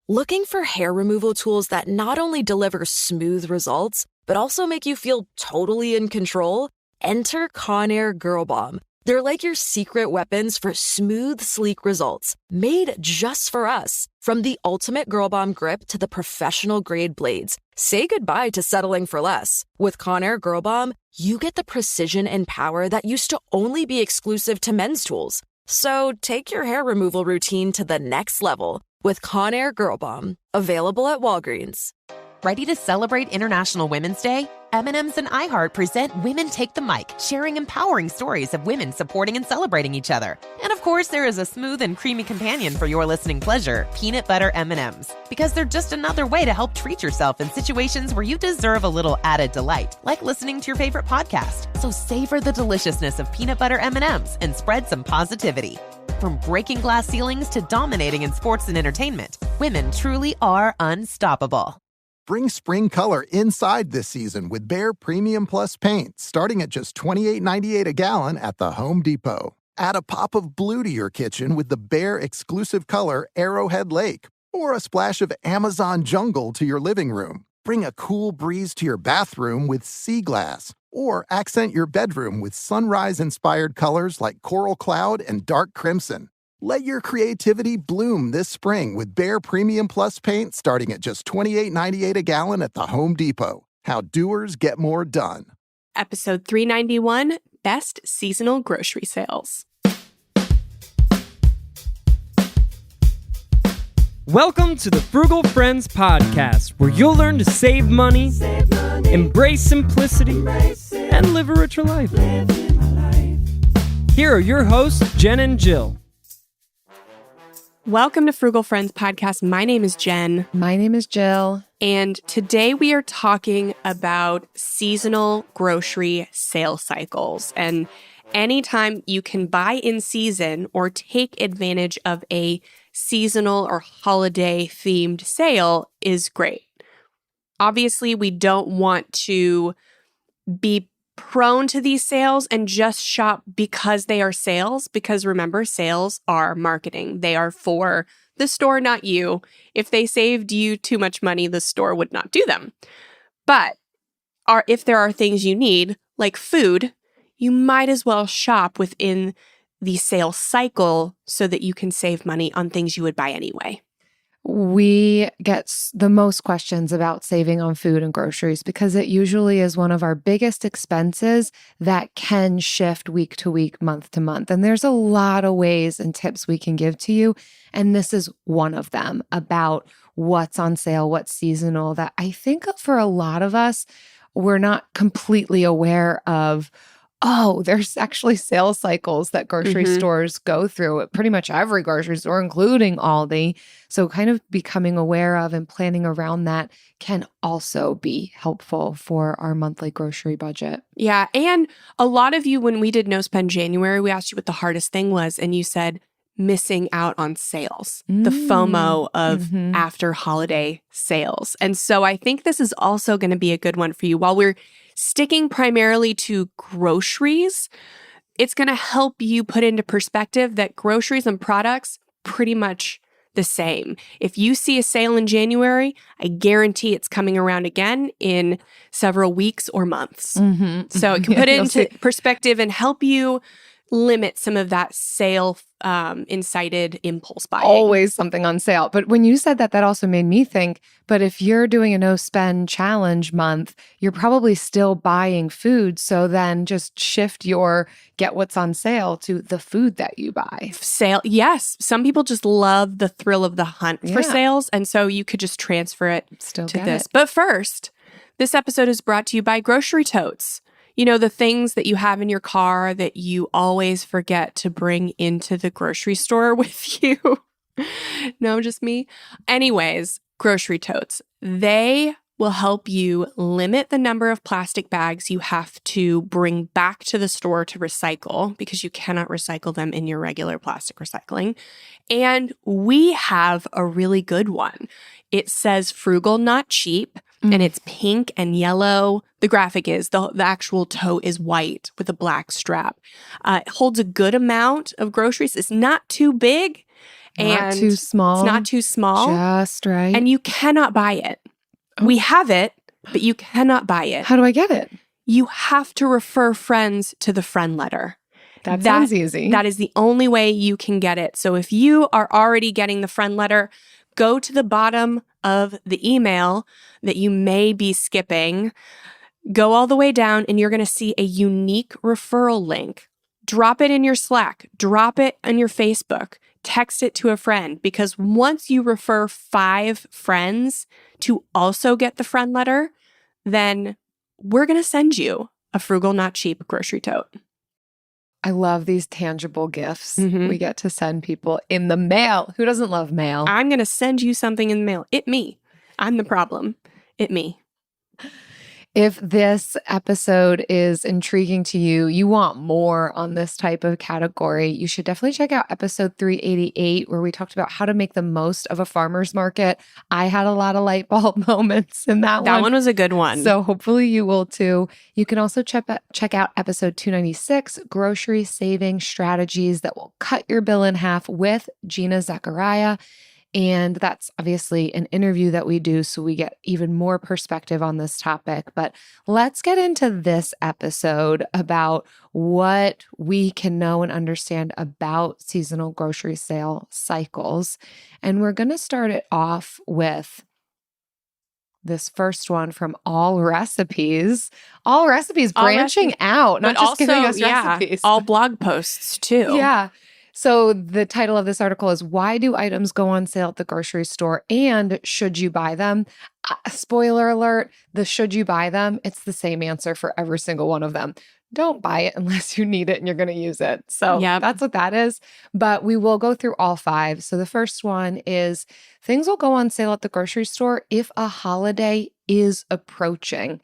Looking for hair removal tools that not only deliver smooth results, but also make you feel totally in control? Enter Conair Girl Bomb. They're like your secret weapons for smooth, sleek results, made just for us. From the ultimate Girl Bomb grip to the professional grade blades, say goodbye to settling for less. With Conair Girl Bomb, you get the precision and power that used to only be exclusive to men's tools. So take your hair removal routine to the next level with Conair Girl Bomb. Available at Walgreens. Ready to celebrate International Women's Day? M&M's and iHeart present Women Take the Mic, sharing empowering stories of women supporting and celebrating each other. And of course, there is a smooth and creamy companion for your listening pleasure, peanut butter M&M's. Because they're just another way to help treat yourself in situations where you deserve a little added delight, like listening to your favorite podcast. So savor the deliciousness of peanut butter M&M's and spread some positivity. From breaking glass ceilings to dominating in sports and entertainment, women truly are unstoppable. Bring spring color inside this season with Behr Premium Plus paint, starting at just $28.98 a gallon at the Home Depot. Add a pop of blue to your kitchen with the Behr exclusive color Arrowhead Lake, or a splash of Amazon Jungle to your living room. Bring a cool breeze to your bathroom with Sea Glass, or accent your bedroom with sunrise-inspired colors like Coral Cloud and Dark Crimson. Let your creativity bloom this spring with Behr Premium Plus paint starting at just $28.98 a gallon at the Home Depot. How doers get more done. Episode 391, Best Seasonal Grocery Sales. Welcome to the Frugal Friends podcast, where you'll learn to save money, embrace simplicity, and live a richer life. Here are your hosts, Jen and Jill. Welcome to Frugal Friends podcast. My name is Jen. My name is Jill. And today we are talking about seasonal grocery sale cycles. And anytime you can buy in season or take advantage of a seasonal or holiday themed sale is great. Obviously, we don't want to be prone to these sales and just shop because they are sales, because remember, sales are marketing. They are for the store, not you. If they saved you too much money, the store would not do them. But if there are things you need, like food, you might as well shop within the sale cycle so that you can save money on things you would buy anyway. We get the most questions about saving on food and groceries because it usually is one of our biggest expenses that can shift week to week, month to month. And there's a lot of ways and tips we can give to you. And this is one of them about what's on sale, what's seasonal, that I think for a lot of us, we're not completely aware of. Oh, there's actually sales cycles that grocery stores go through at pretty much every grocery store, including Aldi. So kind of becoming aware of and planning around that can also be helpful for our monthly grocery budget. Yeah. And a lot of you, when we did No Spend January, we asked you what the hardest thing was. And you said missing out on sales, the FOMO of after holiday sales. And so I think this is also going to be a good one for you. While we're sticking primarily to groceries, it's going to help you put into perspective that groceries and products pretty much the same. If you see a sale in January, I guarantee it's coming around again in several weeks or months. So it can put it into perspective and help you limit some of that sale incited impulse buying. Always something on sale. But when you said that, that also made me think, but if you're doing a no spend challenge month, you're probably still buying food. So then just shift your get what's on sale to the food that you buy. Sale. Yes. Some people just love the thrill of the hunt for sales. And so you could just transfer it to this. But first, this episode is brought to you by Grocery Totes. You know, the things that you have in your car that you always forget to bring into the grocery store with you. No, just me. Anyways, Grocery Totes. They will help you limit the number of plastic bags you have to bring back to the store to recycle because you cannot recycle them in your regular plastic recycling. And we have a really good one. It says Frugal, not cheap. And it's pink and yellow. The graphic is, the actual tote is white with a black strap. It holds a good amount of groceries. It's not too big. Not too small. It's not too small. Just right. And you cannot buy it. Oh. We have it, but you cannot buy it. How do I get it? You have to refer friends to the Friendletter. That sounds easy. That is the only way you can get it. So if you are already getting the Friendletter, go to the bottom of the email that you may be skipping, go all the way down, and you're going to see a unique referral link. Drop it in your Slack, drop it on your Facebook, text it to a friend, because once you refer 5 friends to also get the Friendletter, then we're going to send you a Frugal Not Cheap grocery tote. I love these tangible gifts Mhm. we get to send people in the mail. Who doesn't love mail? I'm going to send you something in the mail. It me. I'm the problem. It me. If this episode is intriguing to you, you want more on this type of category, you should definitely check out episode 388, where we talked about how to make the most of a farmer's market. I had a lot of light bulb moments in that one. That one was a good one. So hopefully you will too. You can also check out episode 296, Grocery Saving Strategies That Will Cut Your Bill in Half, with Gina Zachariah. And that's obviously an interview that we do, so we get even more perspective on this topic. But let's get into this episode about what we can know and understand about seasonal grocery sale cycles. And we're going to start it off with this first one from All Recipes. All Recipes branching out, not but just also, giving us recipes. all blog posts too. Yeah. So the title of this article is Why Do Items Go on Sale at the Grocery Store, and Should You Buy Them? Spoiler alert, the should you buy them, it's the same answer for every single one of them. Don't buy it unless you need it and you're going to use it. So that's what that is. But we will go through all 5. So the first one is things will go on sale at the grocery store if a holiday is approaching.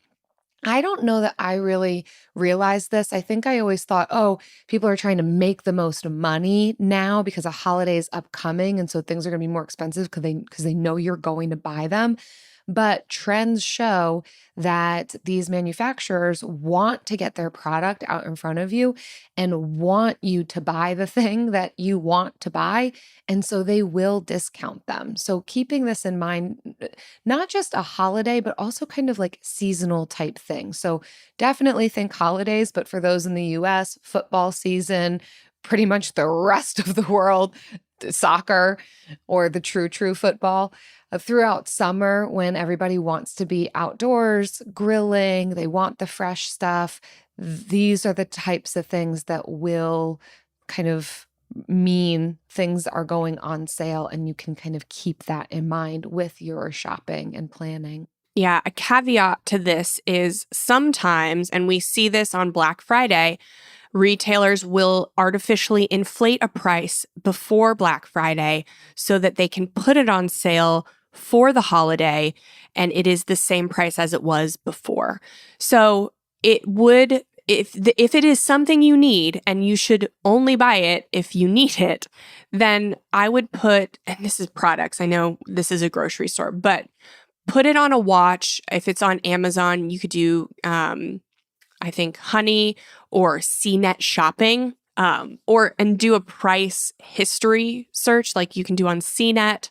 I don't know that I really realized this. I think I always thought, oh, people are trying to make the most money now because a holiday is upcoming. And so things are going to be more expensive because they know you're going to buy them. But trends show that these manufacturers want to get their product out in front of you and want you to buy the thing that you want to buy. And so they will discount them. So keeping this in mind, not just a holiday, but also kind of like seasonal type thing. So definitely think holidays, but for those in the US, football season, pretty much the rest of the world, soccer or the true football. Throughout summer, when everybody wants to be outdoors, grilling, they want the fresh stuff, these are the types of things that will kind of mean things are going on sale, and you can kind of keep that in mind with your shopping and planning. Yeah, a caveat to this is sometimes, and we see this on Black Friday, retailers will artificially inflate a price before Black Friday so that they can put it on sale for the holiday, and it is the same price as it was before. So it would, if it is something you need and you should only buy it if you need it, then I would put, and this is products, I know this is a grocery store, but put it on a watch. If it's on Amazon, you could do, I think, Honey or CNET shopping, and do a price history search like you can do on CNET,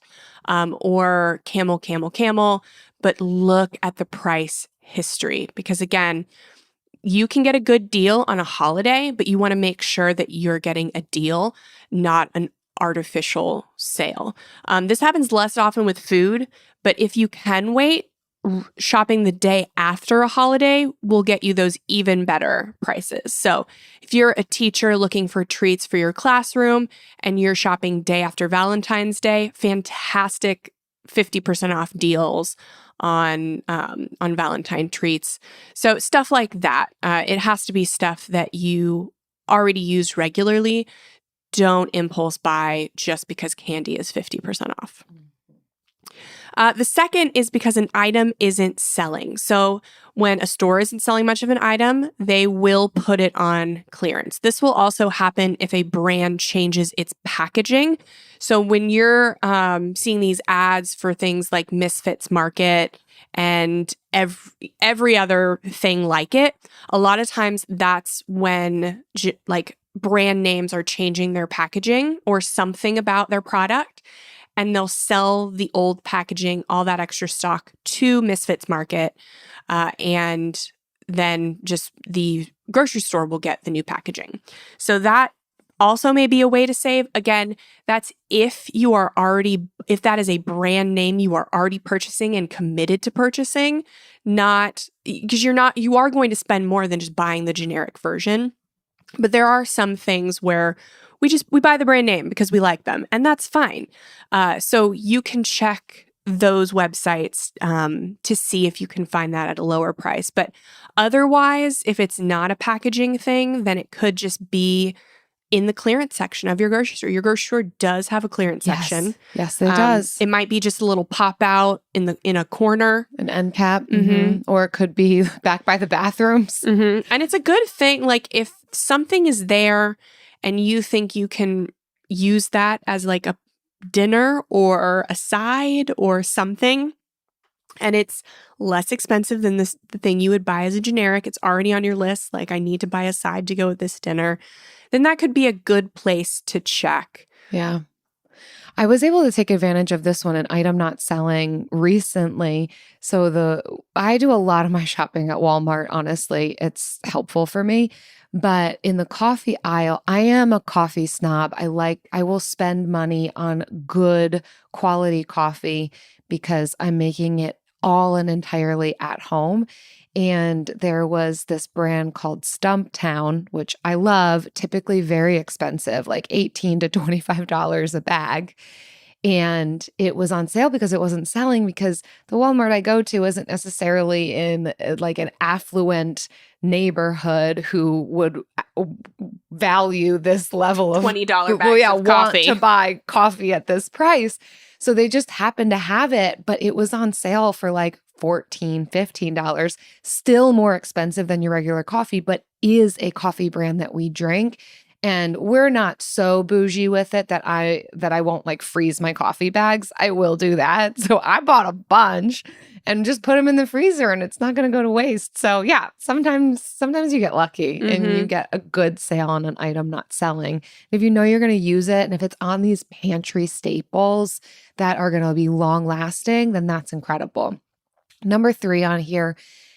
or Camel, but look at the price history, because again, you can get a good deal on a holiday, but you want to make sure that you're getting a deal, not an artificial sale. This happens less often with food, but if you can wait, shopping the day after a holiday will get you those even better prices. So if you're a teacher looking for treats for your classroom and you're shopping day after Valentine's Day, fantastic 50% off deals on Valentine treats. So stuff like that. It has to be stuff that you already use regularly. Don't impulse buy just because candy is 50% off. The second is because an item isn't selling. So when a store isn't selling much of an item, they will put it on clearance. This will also happen if a brand changes its packaging. So when you're seeing these ads for things like Misfits Market and every other thing like it, a lot of times that's when brand names are changing their packaging or something about their product, and they'll sell the old packaging, all that extra stock, to Misfits Market, and then just the grocery store will get the new packaging. So that also may be a way to save. Again, that's if that is a brand name you are already purchasing and committed to purchasing, not because you are going to spend more than just buying the generic version. But there are some things where we buy the brand name because we like them, and that's fine. So you can check those websites to see if you can find that at a lower price. But otherwise, if it's not a packaging thing, then it could just be in the clearance section of your grocery store. Your grocery store does have a clearance section. Yes, it does. It might be just a little pop out in a corner, an end cap, or it could be back by the bathrooms. And it's a good thing. Like if something is there and you think you can use that as like a dinner or a side or something, and it's less expensive than the thing you would buy as a generic, it's already on your list, like I need to buy a side to go with this dinner, then that could be a good place to check. Yeah. I was able to take advantage of this one, an item not selling recently. So I do a lot of my shopping at Walmart, honestly. It's helpful for me. But in the coffee aisle, I am a coffee snob. I will spend money on good quality coffee because I'm making it all and entirely at home. And there was this brand called Stumptown, which I love, typically very expensive, like $18 to $25 a bag. And it was on sale because it wasn't selling, because the Walmart I go to isn't necessarily in like an affluent neighborhood who would value this level of $20 bags of coffee. Want to buy coffee at this price. So they just happened to have it, but it was on sale for like $14, $15, still more expensive than your regular coffee, but is a coffee brand that we drink. And we're not so bougie with it that I won't like freeze my coffee bags. I will do that. So I bought a bunch and just put them in the freezer, and it's not going to go to waste. So yeah, sometimes you get lucky and you get a good sale on an item not selling. If you know you're going to use it, and if it's on these pantry staples that are going to be long lasting, then that's incredible. Number 3 on here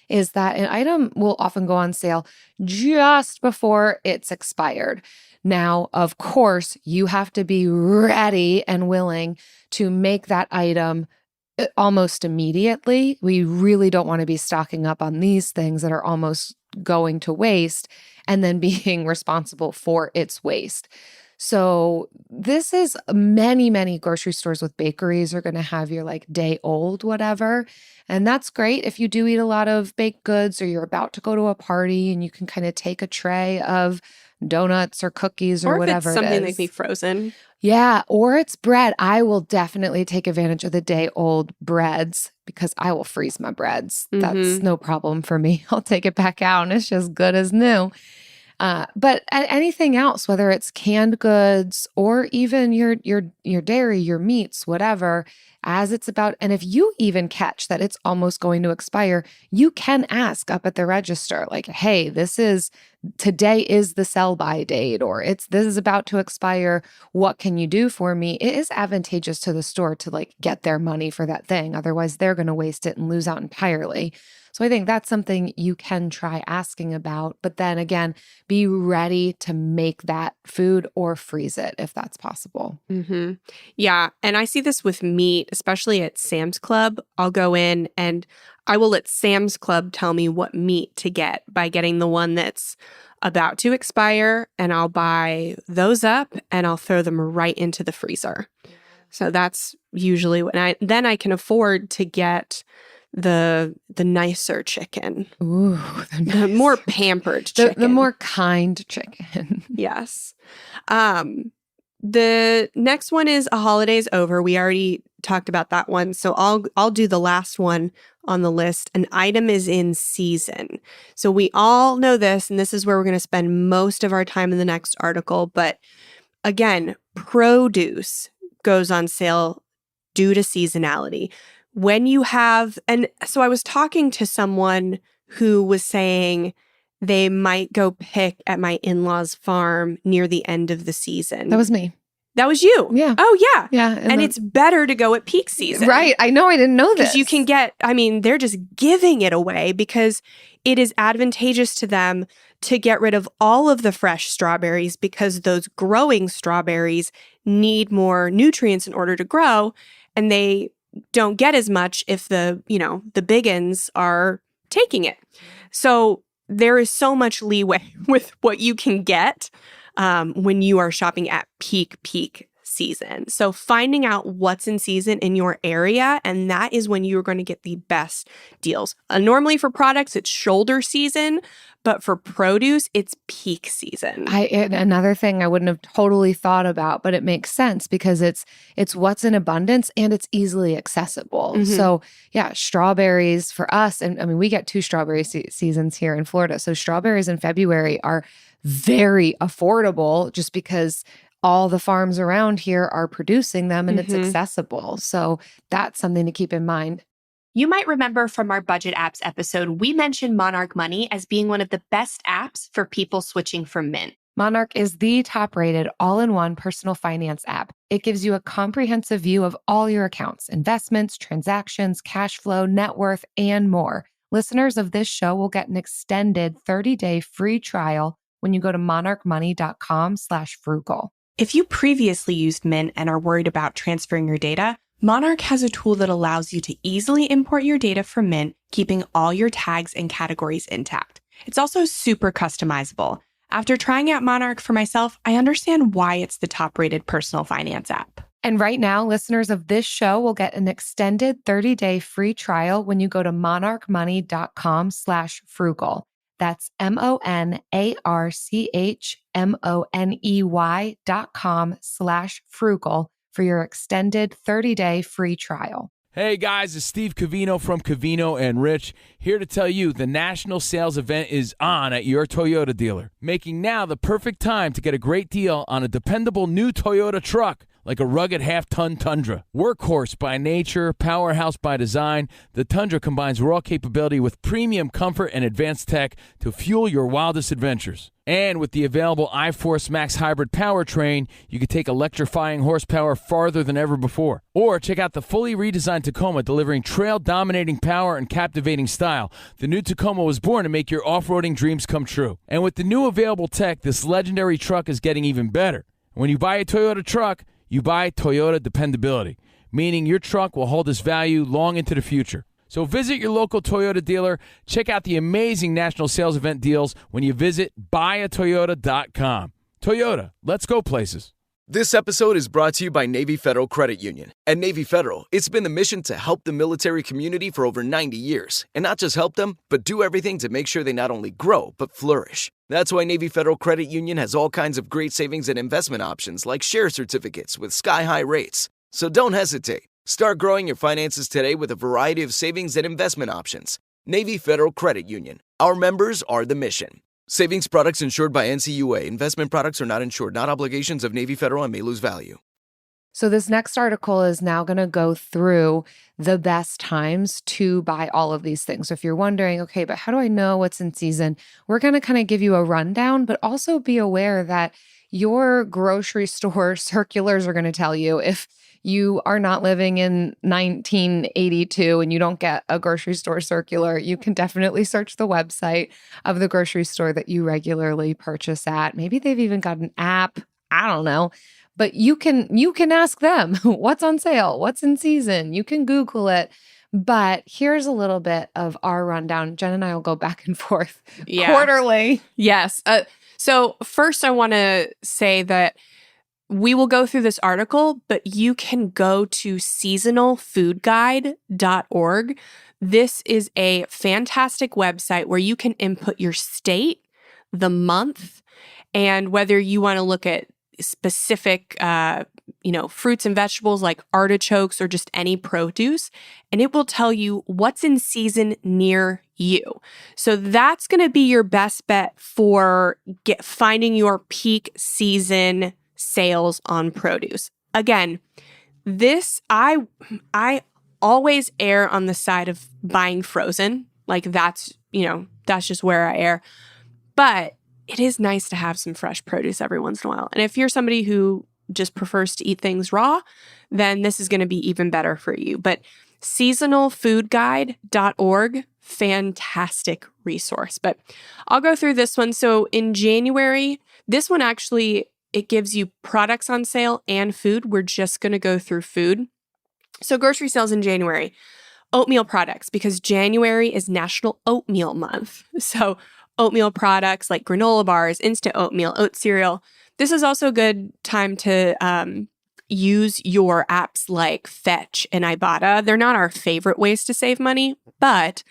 is that an item will often go on sale just before it's expired. Now, of course, you have to be ready and willing to make that item almost immediately. We really don't want to be stocking up on these things that are almost going to waste and then being responsible for its waste. So this is many grocery stores with bakeries are going to have your like day old, whatever. And that's great if you do eat a lot of baked goods or you're about to go to a party and you can kind of take a tray of donuts or cookies or whatever it is. Or if it's something that can be frozen. Yeah, or it's bread. I will definitely take advantage of the day old breads because I will freeze my breads. That's no problem for me. I'll take it back out and it's just good as new. But anything else, whether it's canned goods or even your dairy, your meats, whatever, as it's about, and if you even catch that it's almost going to expire, you can ask up at the register, like, hey, today is the sell by date, or this is about to expire. What can you do for me? It is advantageous to the store to like get their money for that thing. Otherwise, they're going to waste it and lose out entirely. So I think that's something you can try asking about. But then again, be ready to make that food or freeze it if that's possible. Yeah. And I see this with meat, especially at Sam's Club. I'll go in and I will let Sam's Club tell me what meat to get by getting the one that's about to expire. And I'll buy those up and I'll throw them right into the freezer. So that's usually when I can afford to get the nicer chicken. Ooh, the more pampered chicken. The more kind chicken. Yes. The next one is a holiday's over. We already talked about that one. So I'll do the last one on the list. An item is in season. So we all know this, and this is where we're going to spend most of our time in the next article. But again, produce goes on sale due to seasonality. When you have, and so I was talking to someone who was saying they might go pick at my in-laws' farm near the end of the season. That was me. That was you? Yeah. Oh, yeah. Yeah. And it's better to go at peak season. Right. I know. I didn't know this. Because you can get, they're just giving it away because it is advantageous to them to get rid of all of the fresh strawberries because those growing strawberries need more nutrients in order to grow. And they don't get as much if the biggins are taking it. So there is so much leeway with what you can get when you are shopping at peak season. So finding out what's in season in your area, and that is when you're going to get the best deals. Normally for products, it's shoulder season, but for produce, it's peak season. Another thing I wouldn't have totally thought about, but it makes sense because it's what's in abundance and it's easily accessible. Mm-hmm. So yeah, strawberries for us, and we get 2 strawberry seasons here in Florida. So strawberries in February are very affordable just because all the farms around here are producing them and it's accessible. So that's something to keep in mind. You might remember from our budget apps episode, we mentioned Monarch Money as being one of the best apps for people switching from Mint. Monarch is the top-rated all-in-one personal finance app. It gives you a comprehensive view of all your accounts, investments, transactions, cash flow, net worth, and more. Listeners of this show will get an extended 30-day free trial when you go to monarchmoney.com/frugal. If you previously used Mint and are worried about transferring your data, Monarch has a tool that allows you to easily import your data from Mint, keeping all your tags and categories intact. It's also super customizable. After trying out Monarch for myself, I understand why it's the top-rated personal finance app. And right now, listeners of this show will get an extended 30-day free trial when you go to monarchmoney.com/frugal. That's monarchmoney.com/frugal for your extended 30-day free trial. Hey guys, it's Steve Covino from Covino and Rich, here to tell you the national sales event is on at your Toyota dealer, making now the perfect time to get a great deal on a dependable new Toyota truck, like a rugged half-ton Tundra. Workhorse by nature, powerhouse by design, the Tundra combines raw capability with premium comfort and advanced tech to fuel your wildest adventures. And with the available iForce Max hybrid powertrain, you can take electrifying horsepower farther than ever before. Or check out the fully redesigned Tacoma, delivering trail-dominating power and captivating style. The new Tacoma was born to make your off-roading dreams come true. And with the new available tech, this legendary truck is getting even better. When you buy a Toyota truck, you buy Toyota dependability, meaning your truck will hold its value long into the future. So visit your local Toyota dealer. Check out the amazing national sales event deals when you visit buyatoyota.com. Toyota, let's go places. This episode is brought to you by Navy Federal Credit Union. At Navy Federal, it's been the mission to help the military community for over 90 years. And not just help them, but do everything to make sure they not only grow, but flourish. That's why Navy Federal Credit Union has all kinds of great savings and investment options like share certificates with sky-high rates. So don't hesitate. Start growing your finances today with a variety of savings and investment options. Navy Federal Credit Union. Our members are the mission. Savings products insured by NCUA. Investment products are not insured, not obligations of Navy Federal and may lose value. So this next article is now going to go through the best times to buy all of these things. So if you're wondering, okay, but how do I know what's in season? We're going to kind of give you a rundown, but also be aware that your grocery store circulars are going to tell you if you are not living in 1982 and you don't get a grocery store circular, you can definitely search the website of the grocery store that you regularly purchase at. Maybe they've even got an app. I don't know. But you can ask them what's on sale, what's in season. You can Google it. But here's a little bit of our rundown. Jen and I will go back and forth quarterly. Yes. So first I want to say that we will go through this article, but you can go to seasonalfoodguide.org. This is a fantastic website where you can input your state, the month, and whether you want to look at specific, fruits and vegetables like artichokes or just any produce, and it will tell you what's in season near you. So that's going to be your best bet for finding your peak season sales on produce. Again, I always err on the side of buying frozen. Like that's just where I err. But it is nice to have some fresh produce every once in a while. And if you're somebody who just prefers to eat things raw, then this is going to be even better for you. But seasonalfoodguide.org, fantastic resource. But I'll go through this one. So in January, this one actually, it gives you products on sale and food. We're just going to go through food. So grocery sales in January, oatmeal products, because January is National Oatmeal Month. So oatmeal products like granola bars, instant oatmeal, oat cereal. This is also a good time to use your apps like Fetch and Ibotta. They're not our favorite ways to save money, but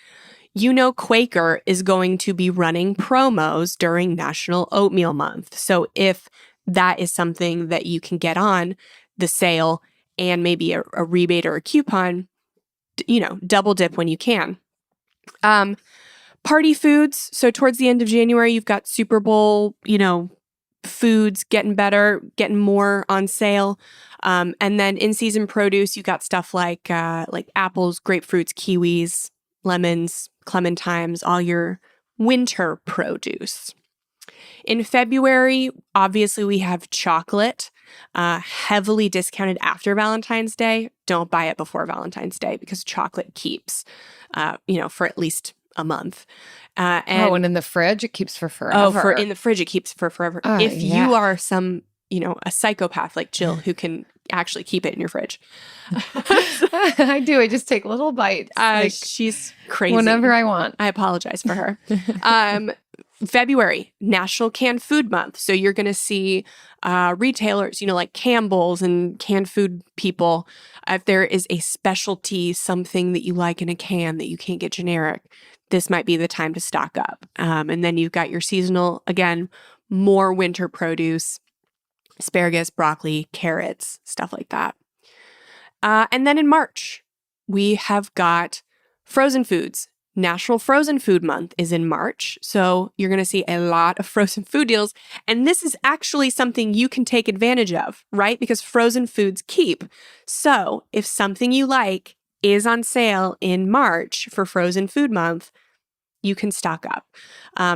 Quaker is going to be running promos during National Oatmeal Month. So if that is something that you can get on the sale and maybe a rebate or a coupon, double dip when you can. Party foods. So towards the end of January, you've got Super Bowl, foods getting better, getting more on sale. And then in-season produce, you got stuff like apples, grapefruits, kiwis, lemons, clementines, all your winter produce. In February, obviously, we have chocolate, heavily discounted after Valentine's Day. Don't buy it before Valentine's Day because chocolate keeps, for at least a month. And in the fridge, it keeps for forever. In the fridge, it keeps for forever. If you are a psychopath like Jill who can actually keep it in your fridge. I do. I just take little bites. She's crazy. Whenever I want. I apologize for her. February, National Canned Food Month. So you're going to see retailers, like Campbell's and canned food people. If there is a specialty, something that you like in a can that you can't get generic, this might be the time to stock up. And then you've got your seasonal, again, more winter produce, asparagus, broccoli, carrots, stuff like that. And then in March, we have got frozen foods. National Frozen Food Month is in March. So you're going to see a lot of frozen food deals. And this is actually something you can take advantage of, right? Because frozen foods keep. So if something you like is on sale in March for Frozen Food Month, you can stock up.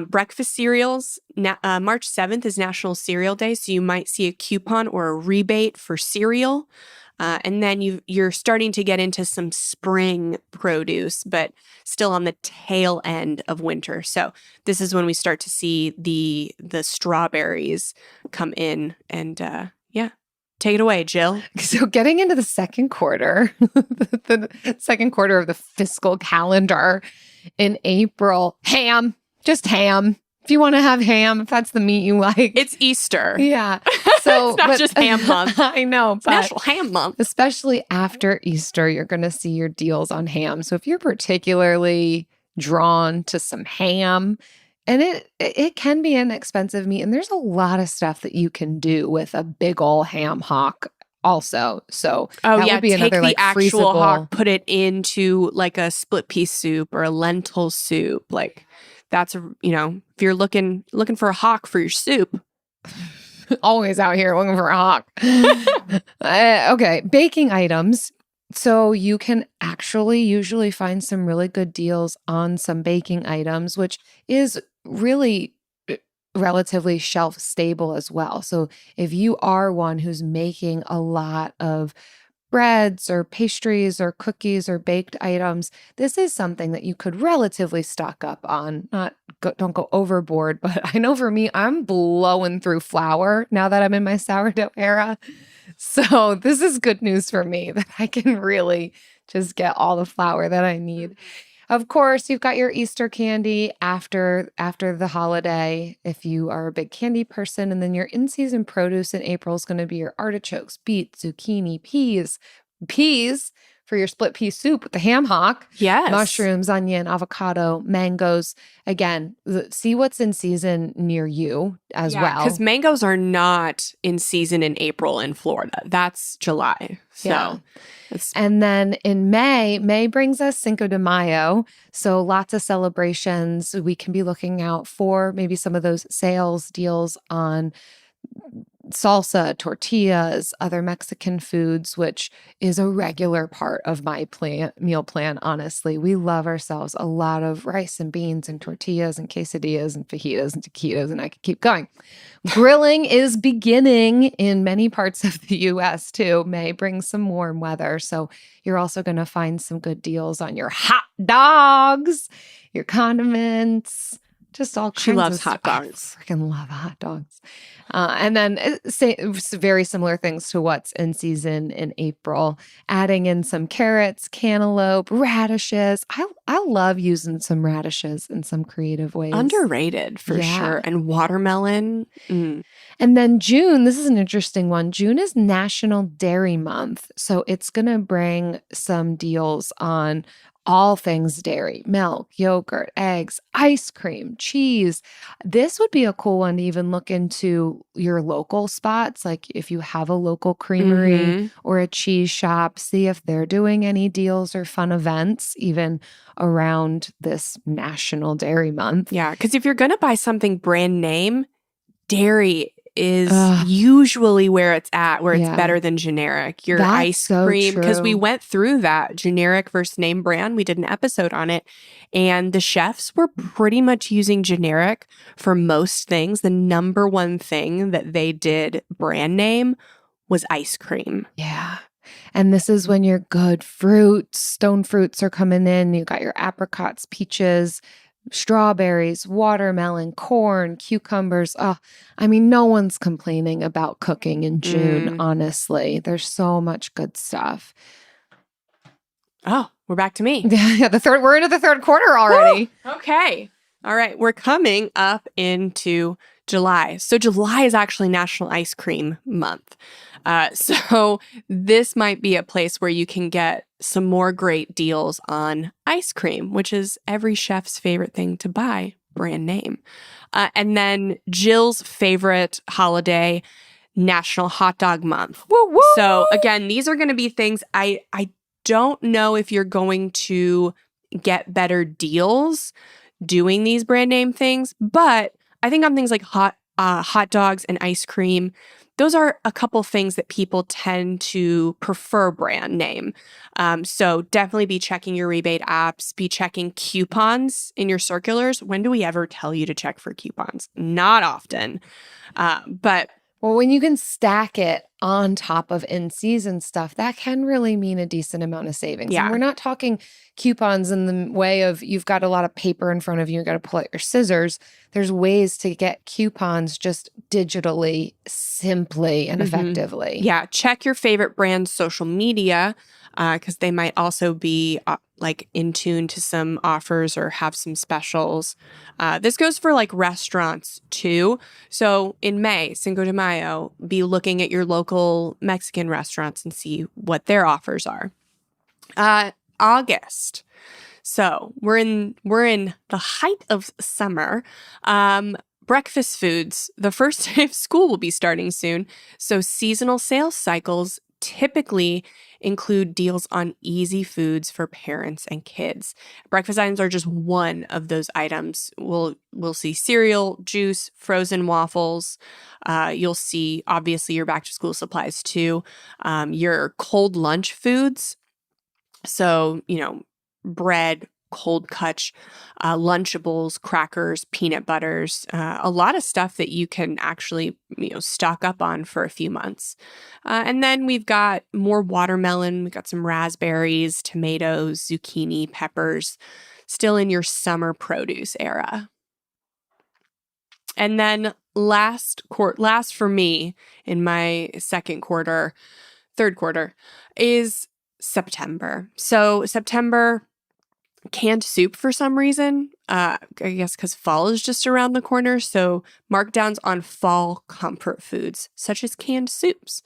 Breakfast cereals, March 7th is National Cereal Day, so you might see a coupon or a rebate for cereal. And then you're starting to get into some spring produce, but still on the tail end of winter. So this is when we start to see the strawberries come in. And take it away, Jill. So getting into the second quarter, the second quarter of the fiscal calendar in April, just ham. If you want to have ham, if that's the meat you like. It's Easter. Yeah. So it's not just ham month. I know. It's National Ham Month. Especially after Easter, you're going to see your deals on ham. So if you're particularly drawn to some ham, and it can be an expensive meat, and there's a lot of stuff that you can do with a big ol' ham hock also. So would be take another the actual freezable hock, put it into like a split pea soup or a lentil soup. Like that's if you're looking for a hock for your soup. Always out here looking for a hawk. Okay, baking items. So you can actually usually find some really good deals on some baking items, which is really relatively shelf stable as well. So if you are one who's making a lot of breads or pastries or cookies or baked items, this is something that you could relatively stock up on. Don't go overboard, but I know for me, I'm blowing through flour now that I'm in my sourdough era. So this is good news for me that I can really just get all the flour that I need. Of course, you've got your Easter candy after the holiday if you are a big candy person. And then your in-season produce in April is going to be your artichokes, beets, zucchini, peas for your split pea soup with the ham hock. Yes. Mushrooms, onion, avocado, mangoes. Again, see what's in season near you as well. Because mangoes are not in season in April in Florida. That's July. So. Yeah. And then in May brings us Cinco de Mayo. So lots of celebrations. We can be looking out for maybe some of those sales deals on salsa, tortillas, other Mexican foods, which is a regular part of my meal plan, honestly. We love ourselves a lot of rice and beans and tortillas and quesadillas and fajitas and taquitos, and I could keep going. Grilling is beginning in many parts of the U.S. too. May bring some warm weather, so you're also going to find some good deals on your hot dogs, your condiments, just all kinds She loves of hot stuff. dogs. I freaking love hot dogs. And then very similar things to what's in season in April, adding in some carrots, cantaloupe, radishes. I love using some radishes in some creative ways. Underrated for Yeah. sure. And watermelon. Mm. And then June, this is an interesting one. June is National Dairy Month. So it's going to bring some deals on all things dairy, milk, yogurt, eggs, ice cream, cheese. This would be a cool one to even look into your local spots. Like if you have a local creamery or a cheese shop, see if they're doing any deals or fun events, even around this National Dairy Month. Yeah, because if you're going to buy something brand name, dairy is usually where it's at, where it's better than generic. Your That's ice so cream, because we true. went through that generic versus name brand. We did an episode on it, and the chefs were pretty much using generic for most things. The number one thing that they did brand name was ice cream. Yeah. And this is when your good fruits, stone fruits are coming in. You got your apricots, peaches, strawberries, watermelon, corn, cucumbers. Oh, I mean, no one's complaining about cooking in June, honestly. There's so much good stuff. Oh, we're back to me. Yeah, we're into the third quarter already. Woo! Okay. All right. We're coming up into July. So July is actually National Ice Cream Month. So this might be a place where you can get some more great deals on ice cream, which is every chef's favorite thing to buy, brand name. And then Jill's favorite holiday, National Hot Dog Month. Woo, woo! So again, these are going to be things I don't know if you're going to get better deals doing these brand name things, but I think on things like hot dogs and ice cream, those are a couple things that people tend to prefer brand name. So definitely be checking your rebate apps, be checking coupons in your circulars. When do we ever tell you to check for coupons? Not often. But well, when you can stack it on top of in-season stuff, that can really mean a decent amount of savings. Yeah. And we're not talking coupons in the way of you've got a lot of paper in front of you, you got to pull out your scissors. There's ways to get coupons just digitally, simply, and effectively. Yeah, check your favorite brand's social media because they might also be like in tune to some offers or have some specials. This goes for like restaurants too. So in May, Cinco de Mayo, be looking at your local Mexican restaurants and see what their offers are. August. So we're in the height of summer. Breakfast foods. The first day of school will be starting soon. So seasonal sales cycles typically include deals on easy foods for parents and kids. Breakfast items are just one of those items. We'll see cereal, juice, frozen waffles. You'll see, obviously, your back to school supplies too. Your cold lunch foods. So, bread, cold cuts, Lunchables, crackers, peanut butters, a lot of stuff that you can actually, stock up on for a few months. And then we've got more watermelon. We've got some raspberries, tomatoes, zucchini, peppers, still in your summer produce era. And then last for me in my third quarter is September. So September, canned soup for some reason, I guess because fall is just around the corner. So markdowns on fall comfort foods, such as canned soups.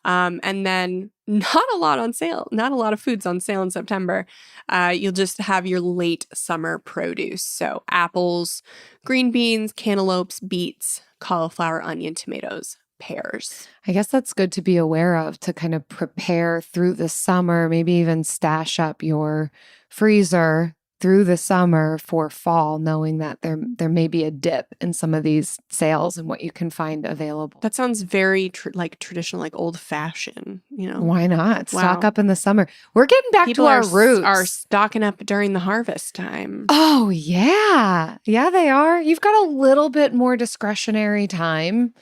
And then not a lot on sale, not a lot of foods on sale in September. You'll just have your late summer produce. So apples, green beans, cantaloupes, beets, cauliflower, onion, tomatoes, pears. I guess that's good to be aware of to kind of prepare through the summer, maybe even stash up your freezer through the summer for fall, knowing that there may be a dip in some of these sales and what you can find available. That sounds very traditional, like old fashioned, Why not? Wow. Stock up in the summer. We're getting back People to our roots. are stocking up during the harvest time. Oh, yeah. Yeah, they are. You've got a little bit more discretionary time.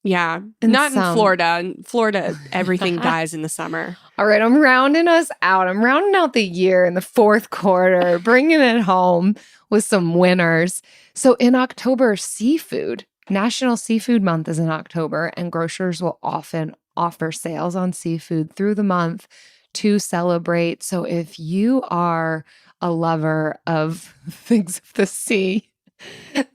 Yeah. In Not in Florida. In Florida, everything dies in the summer. All right, I'm rounding us out. I'm rounding out the year in the fourth quarter, bringing it home with some winners. So in October, seafood. National Seafood Month is in October, and grocers will often offer sales on seafood through the month to celebrate. So if you are a lover of things of the sea,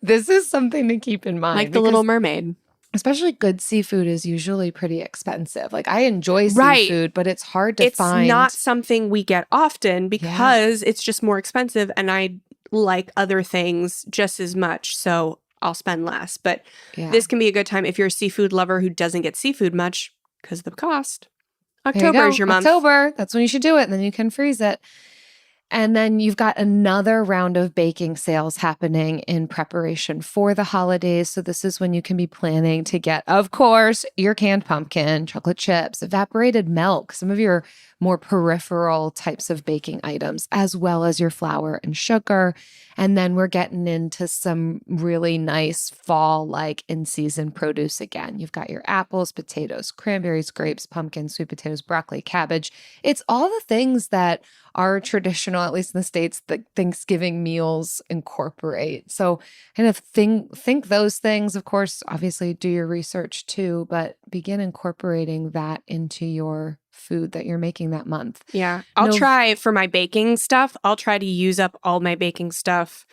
this is something to keep in mind. Like the Little Mermaid. Especially good seafood is usually pretty expensive. Like I enjoy seafood, but it's hard to find. It's not something we get often because it's just more expensive, and I like other things just as much, so I'll spend less. But this can be a good time if you're a seafood lover who doesn't get seafood much because of the cost. October is your month. October, that's when you should do it, and then you can freeze it. And then you've got another round of baking sales happening in preparation for the holidays. So this is when you can be planning to get, of course, your canned pumpkin, chocolate chips, evaporated milk, some of your more peripheral types of baking items, as well as your flour and sugar. And then we're getting into some really nice fall-like in-season produce again. You've got your apples, potatoes, cranberries, grapes, pumpkins, sweet potatoes, broccoli, cabbage. It's all the things that our traditional, at least in the States, the Thanksgiving meals incorporate. So kind of think those things. Of course, obviously do your research too, but begin incorporating that into your food that you're making that month. Yeah. I'll try for my baking stuff. I'll try to use up all my baking stuff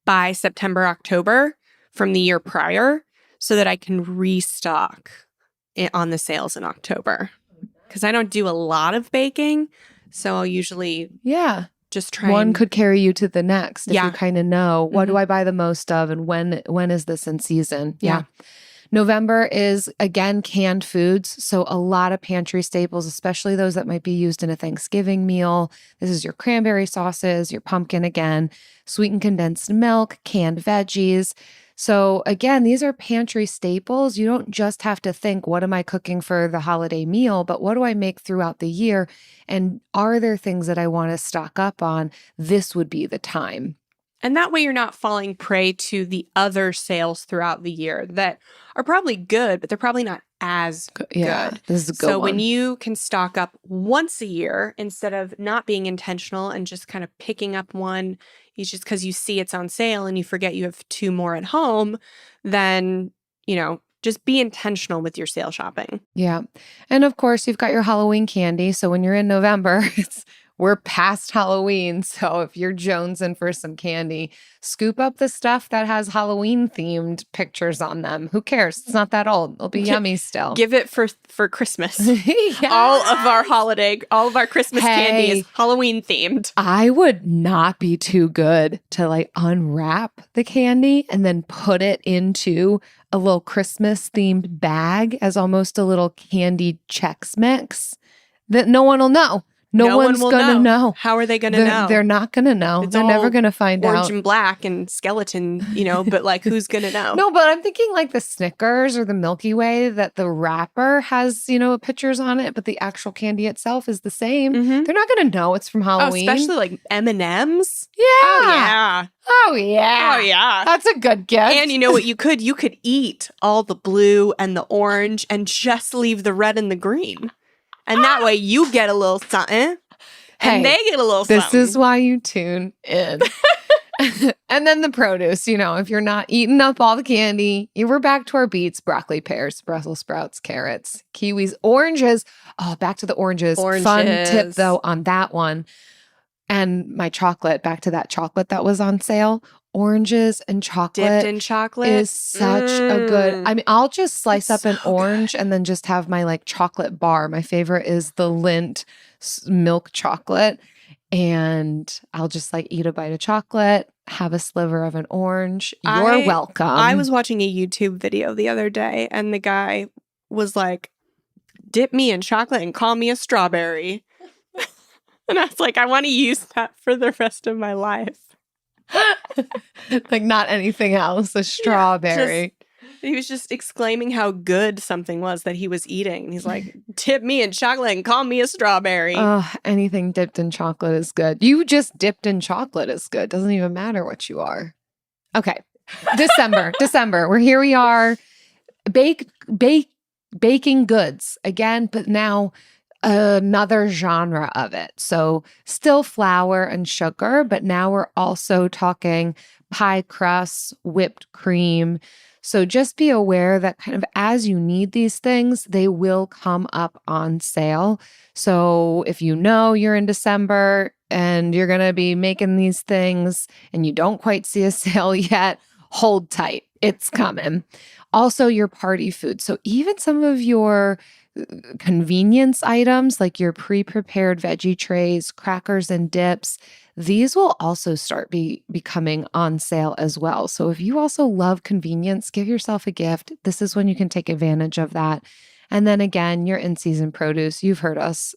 by September, October from the year prior so that I can restock it on the sales in October. Because I don't do a lot of baking. So I'll usually just try. One could carry you to the next if you kind of know what do I buy the most of and when is this in season? Yeah. November is, again, canned foods. So a lot of pantry staples, especially those that might be used in a Thanksgiving meal. This is your cranberry sauces, your pumpkin again, sweetened condensed milk, canned veggies. So again, these are pantry staples. You don't just have to think, what am I cooking for the holiday meal, but what do I make throughout the year? And are there things that I want to stock up on? This would be the time. And that way you're not falling prey to the other sales throughout the year that are probably good, but they're probably not as good. This is a good So one. when you can stock up once a year instead of not being intentional and just kind of picking up one, it's just because you see it's on sale and you forget you have 2 more at home, then, just be intentional with your sale shopping. Yeah. And of course, you've got your Halloween candy. So when you're in November, we're past Halloween. So if you're jonesing for some candy, scoop up the stuff that has Halloween themed pictures on them. Who cares? It's not that old. It'll be yummy still. Give it for Christmas. All of our Christmas candy is Halloween themed. I would not be too good to unwrap the candy and then put it into a little Christmas themed bag as almost a little candy Chex Mix that no one will know. No one's going to know. How are they going to know? They're not going to know. They're never going to find out. Orange and black and skeleton, but who's going to know? No, but I'm thinking the Snickers or the Milky Way that the wrapper has, pictures on it, but the actual candy itself is the same. Mm-hmm. They're not going to know it's from Halloween. Oh, especially M&Ms. Yeah. Oh, yeah. Oh, yeah. Oh, yeah. That's a good gift. And you know what you could? You could eat all the blue and the orange and just leave the red and the green. And that way you get a little something and they get a little something. This is why you tune in. And then the produce, if you're not eating up all the candy, we're back to our beets, broccoli, pears, Brussels sprouts, carrots, kiwis, oranges. Oh, back to the oranges. Fun tip though on that one. And my chocolate, back to that chocolate that was on sale. Oranges and chocolate. Dipped in chocolate is such a good. I'll just slice up an orange and then just have my chocolate bar. My favorite is the Lindt milk chocolate. And I'll just eat a bite of chocolate, have a sliver of an orange. You're welcome. I was watching a YouTube video the other day and the guy was like, dip me in chocolate and call me a strawberry. And I was like, I want to use that for the rest of my life. Like not anything else, a strawberry. He was just exclaiming how good something was that he was eating. And he's like, tip me in chocolate and call me a strawberry. Oh, anything dipped in chocolate is good. You just dipped in chocolate is good. Doesn't even matter what you are. Okay. December. Here we are. Baking goods again, but now another genre of it. So still flour and sugar, but now we're also talking pie crusts, whipped cream. So just be aware that kind of as you need these things, they will come up on sale. So if you know you're in December and you're going to be making these things and you don't quite see a sale yet, hold tight. It's coming. Also, your party food. So even some of your convenience items like your pre-prepared veggie trays, crackers and dips, these will also start becoming on sale as well. So if you also love convenience, give yourself a gift. This is when you can take advantage of that. And then again, your in-season produce. You've heard us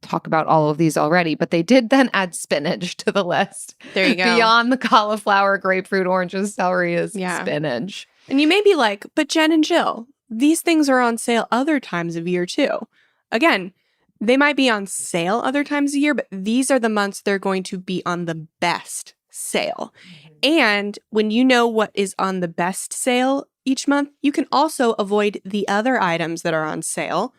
talk about all of these already, but they did then add spinach to the list. There you go. Beyond the cauliflower, grapefruit, oranges, celery is spinach. And you may be like, but Jen and Jill, these things are on sale other times of year too. Again, they might be on sale other times a year, but these are the months they're going to be on the best sale. And when you know what is on the best sale each month, you can also avoid the other items that are on sale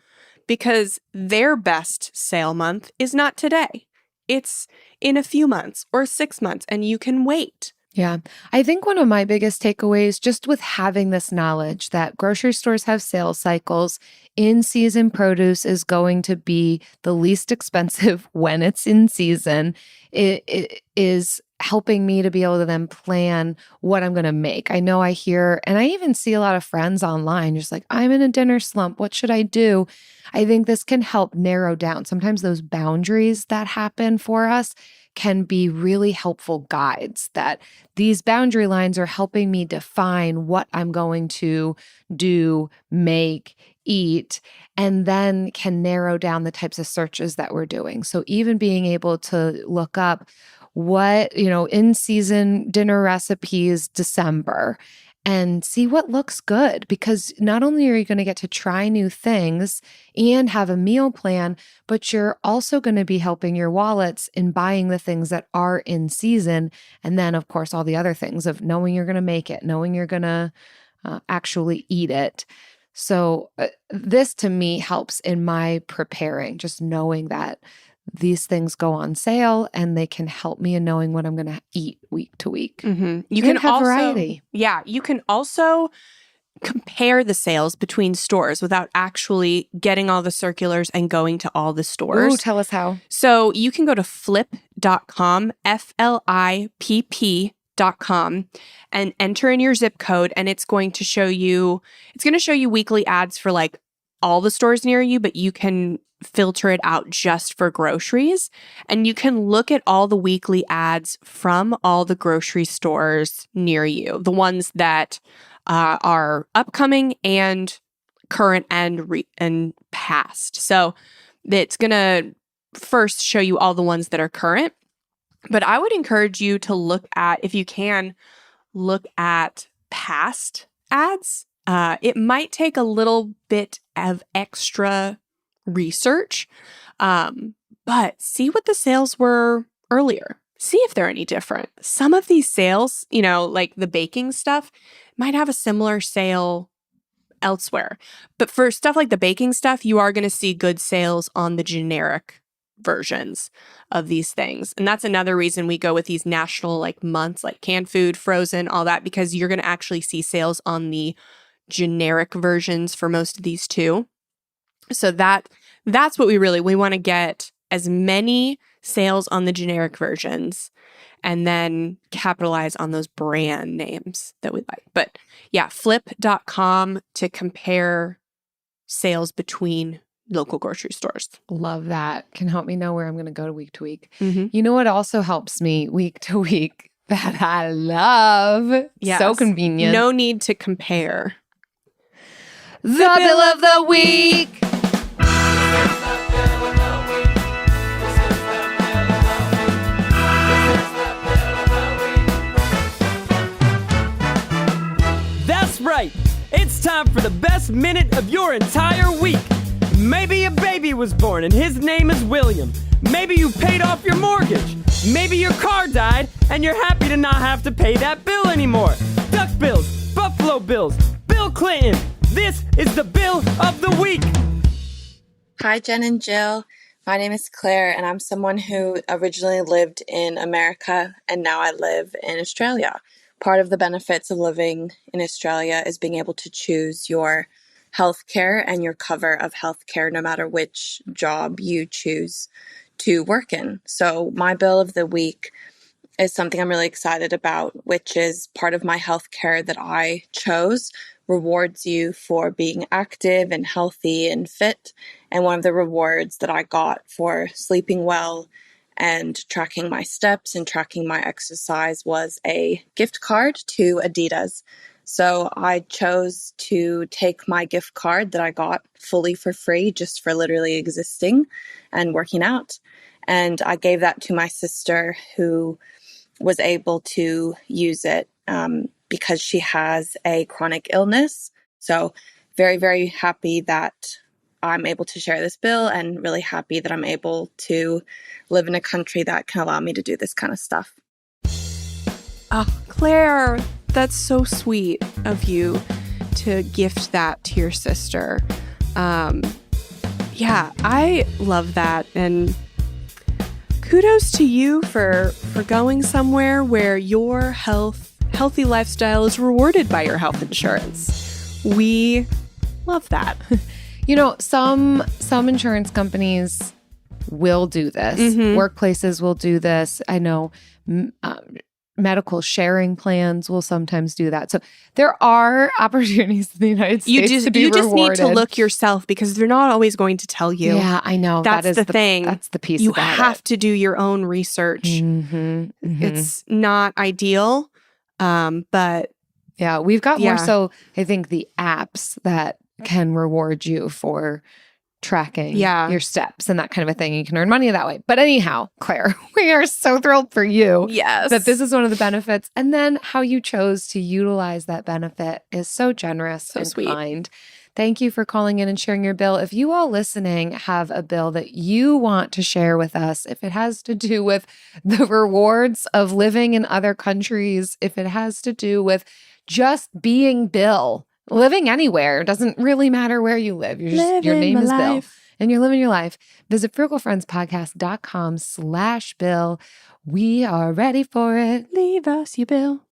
because their best sale month is not today. It's in a few months or 6 months, and you can wait. Yeah. I think one of my biggest takeaways just with having this knowledge that grocery stores have sales cycles, in-season produce is going to be the least expensive when it's in season. It is helping me to be able to then plan what I'm going to make. I know I hear, and I even see a lot of friends online just like, I'm in a dinner slump. What should I do? I think this can help narrow down. Sometimes those boundaries that happen for us can be really helpful guides, that these boundary lines are helping me define what I'm going to do, make, eat, and then can narrow down the types of searches that we're doing. So even being able to look up what, in season dinner recipes, December, and see what looks good, because not only are you going to get to try new things and have a meal plan, but you're also going to be helping your wallets in buying the things that are in season. And then, of course, all the other things of knowing you're going to make it, knowing you're going to actually eat it. So this to me helps in my preparing, just knowing that these things go on sale and they can help me in knowing what I'm going to eat week to week. Mm-hmm. You can have also, variety. Yeah. You can also compare the sales between stores without actually getting all the circulars and going to all the stores. Ooh, tell us how. So you can go to flip.com, FLIPP.com, and enter in your zip code, and it's going to show you weekly ads for like all the stores near you, but you can filter it out just for groceries. And you can look at all the weekly ads from all the grocery stores near you, the ones that are upcoming and current and past. So it's going to first show you all the ones that are current. But I would encourage you to look at, if you can, look at past ads. It might take a little bit of extra research, but see what the sales were earlier. See if they're any different. Some of these sales, like the baking stuff, might have a similar sale elsewhere. But for stuff like the baking stuff, you are going to see good sales on the generic versions of these things. And that's another reason we go with these national months, like canned food, frozen, all that, because you're going to actually see sales on the generic versions for most of these too. So that's what we want to get as many sales on the generic versions and then capitalize on those brand names that we like. But yeah, flip.com to compare sales between local grocery stores. Love that. Can help me know where I'm going to go to week. Mm-hmm. You know what also helps me week to week that I love? Yes. So convenient. No need to compare. The bill of the week. It's time for the best minute of your entire week. Maybe a baby was born and his name is William. Maybe you paid off your mortgage. Maybe your car died and you're happy to not have to pay that bill anymore. Duck bills, Buffalo Bills, Bill Clinton. This is the bill of the week. Hi, Jen and Jill. My name is Claire, and I'm someone who originally lived in America, and now I live in Australia. Part of the benefits of living in Australia is being able to choose your healthcare and your cover of healthcare no matter which job you choose to work in. So my bill of the week is something I'm really excited about, which is part of my healthcare that I chose, rewards you for being active and healthy and fit. And one of the rewards that I got for sleeping well and tracking my steps and tracking my exercise was a gift card to Adidas. So I chose to take my gift card that I got fully for free just for literally existing and working out. And I gave that to my sister who was able to use it because she has a chronic illness. So very, very happy that I'm able to share this bill and really happy that I'm able to live in a country that can allow me to do this kind of stuff. Oh, Claire, that's so sweet of you to gift that to your sister. Yeah, I love that. And kudos to you for going somewhere where your healthy lifestyle is rewarded by your health insurance. We love that. You know, some insurance companies will do this. Mm-hmm. Workplaces will do this. I know medical sharing plans will sometimes do that. So there are opportunities in the United States to be rewarded. You just need to look yourself because they're not always going to tell you. Yeah, I know. That's the thing. That's the piece you about it. You have to do your own research. Mm-hmm, mm-hmm. It's not ideal, but... Yeah, we've got more so, I think, the apps that can reward you for tracking your steps and that kind of a thing. You can earn money that way. But anyhow, Claire, we are so thrilled for you that this is one of the benefits. And then how you chose to utilize that benefit is so generous and sweet. Kind. Thank you for calling in and sharing your bill. If you all listening have a bill that you want to share with us, if it has to do with the rewards of living in other countries, if it has to do with just being Bill, living anywhere, doesn't really matter where you live. Your name is Bill and you're living your life. Visit frugalfriendspodcast.com/Bill. We are ready for it. Leave us your bill.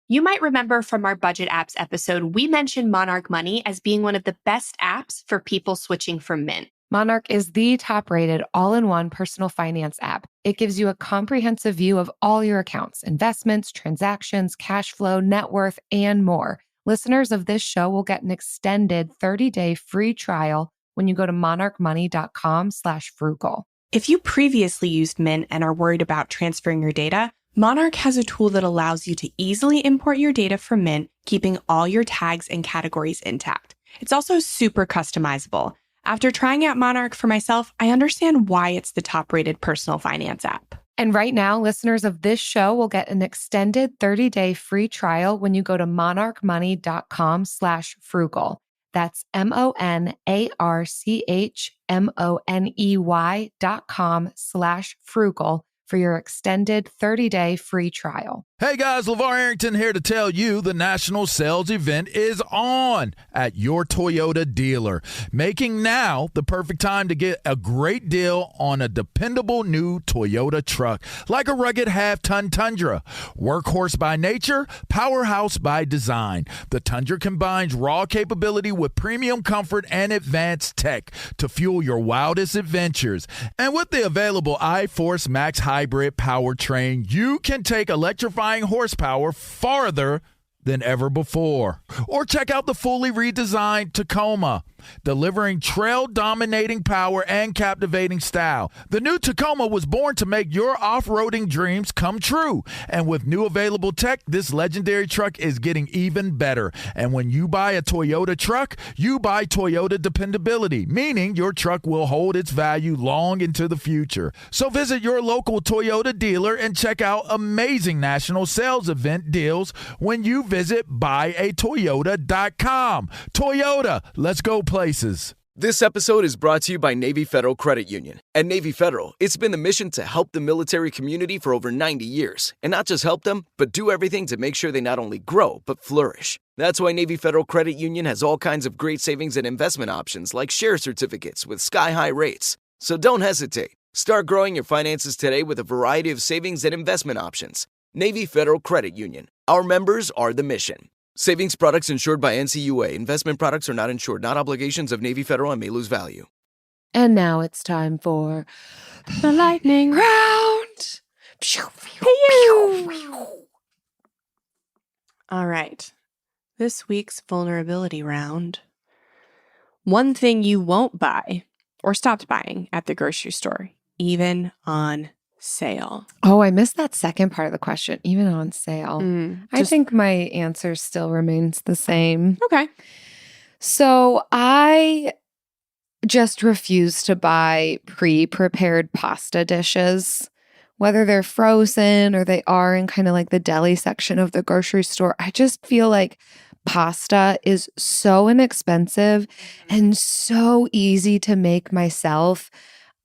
You might remember from our budget apps episode, we mentioned Monarch Money as being one of the best apps for people switching from Mint. Monarch is the top-rated all-in-one personal finance app. It gives you a comprehensive view of all your accounts, investments, transactions, cash flow, net worth, and more. Listeners of this show will get an extended 30-day free trial when you go to monarchmoney.com/frugal. If you previously used Mint and are worried about transferring your data, Monarch has a tool that allows you to easily import your data from Mint, keeping all your tags and categories intact. It's also super customizable. After trying out Monarch for myself, I understand why it's the top-rated personal finance app. And right now, listeners of this show will get an extended 30-day free trial when you go to monarchmoney.com/frugal. That's monarchmoney.com/frugal for your extended 30-day free trial. Hey guys, LeVar Arrington here to tell you the national sales event is on at your Toyota dealer, making now the perfect time to get a great deal on a dependable new Toyota truck, like a rugged half-ton Tundra. Workhorse by nature, powerhouse by design. The Tundra combines raw capability with premium comfort and advanced tech to fuel your wildest adventures. And with the available iForce Max Hybrid powertrain, you can take electrifying horsepower farther than ever before. Or check out the fully redesigned Tacoma, delivering trail-dominating power and captivating style. The new Tacoma was born to make your off-roading dreams come true. And with new available tech, this legendary truck is getting even better. And when you buy a Toyota truck, you buy Toyota dependability, meaning your truck will hold its value long into the future. So visit your local Toyota dealer and check out amazing national sales event deals when you visit buyatoyota.com. Toyota, let's go places. This episode is brought to you by Navy Federal Credit Union. At Navy Federal, it's been the mission to help the military community for over 90 years. And not just help them, but do everything to make sure they not only grow, but flourish. That's why Navy Federal Credit Union has all kinds of great savings and investment options like share certificates with sky-high rates. So don't hesitate. Start growing your finances today with a variety of savings and investment options. Navy Federal Credit Union. Our members are the mission. Savings products insured by NCUA. Investment products are not insured, not obligations of Navy Federal and may lose value. And now it's time for the lightning round. All right. This week's vulnerability round. One thing you won't buy or stopped buying at the grocery store, even on sale. Oh, I missed that second part of the question, even on sale. I think my answer still remains the same. Okay. So I just refuse to buy pre-prepared pasta dishes, whether they're frozen or they are in kind of like the deli section of the grocery store. I just feel like pasta is so inexpensive and so easy to make myself.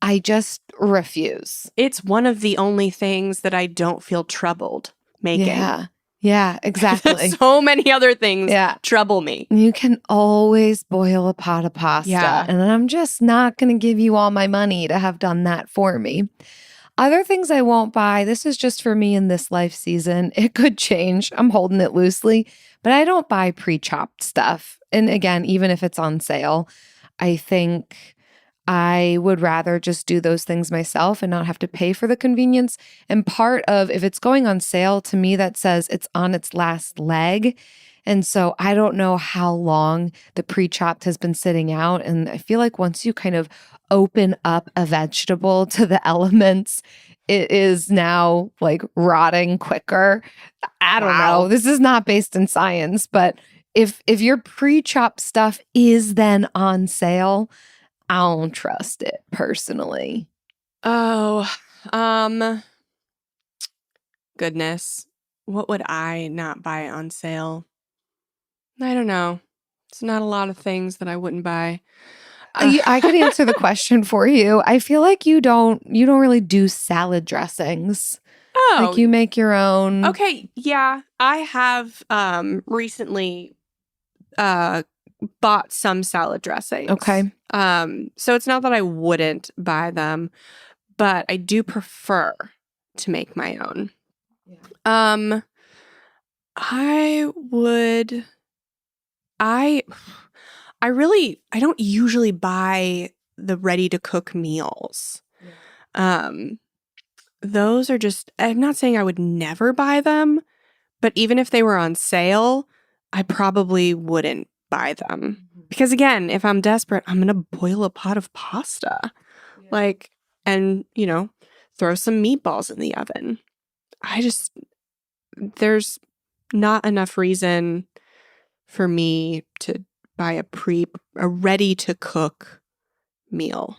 I just refuse. It's one of the only things that I don't feel troubled making. Yeah, exactly. So many other things trouble me. You can always boil a pot of pasta, and I'm just not going to give you all my money to have done that for me. Other things I won't buy, this is just for me in this life season. It could change. I'm holding it loosely, but I don't buy pre-chopped stuff. And again, even if it's on sale, I think I would rather just do those things myself and not have to pay for the convenience. And part of, if it's going on sale, to me, that says it's on its last leg. And so I don't know how long the pre-chopped has been sitting out. And I feel like once you kind of open up a vegetable to the elements, it is now like rotting quicker. I don't know. This is not based in science, but if your pre-chopped stuff is then on sale, I don't trust it personally. Oh, goodness. What would I not buy on sale? I don't know. It's not a lot of things that I wouldn't buy. I could answer the question for you. I feel like you don't really do salad dressings. Oh. Like you make your own. Okay, yeah. I have recently bought some salad dressings. Okay. So it's not that I wouldn't buy them, but I do prefer to make my own. Yeah. I don't usually buy the ready to cook meals. Yeah. Those are just, I'm not saying I would never buy them, but even if they were on sale, I probably wouldn't buy them. Because again, if I'm desperate, I'm going to boil a pot of pasta. Yeah. And throw some meatballs in the oven. There's not enough reason for me to buy a ready to cook meal.